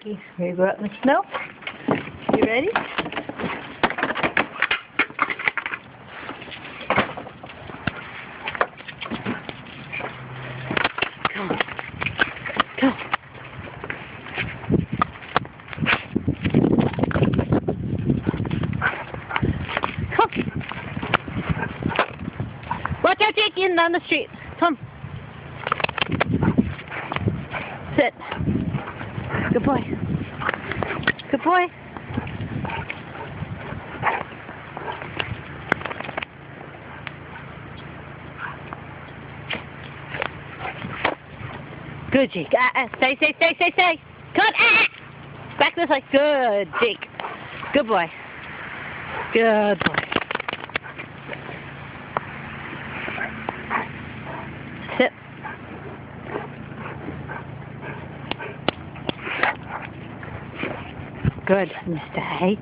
Jakey, ready to go out in the snow? You ready? Come on. Come. Come. Watch out, Jakey, and down the street. Come. Sit. Good boy. Good boy. Good, Jake. Stay. Cut. Back this way. Good, Jake. Good boy. Good boy. Sit. Good. Stay.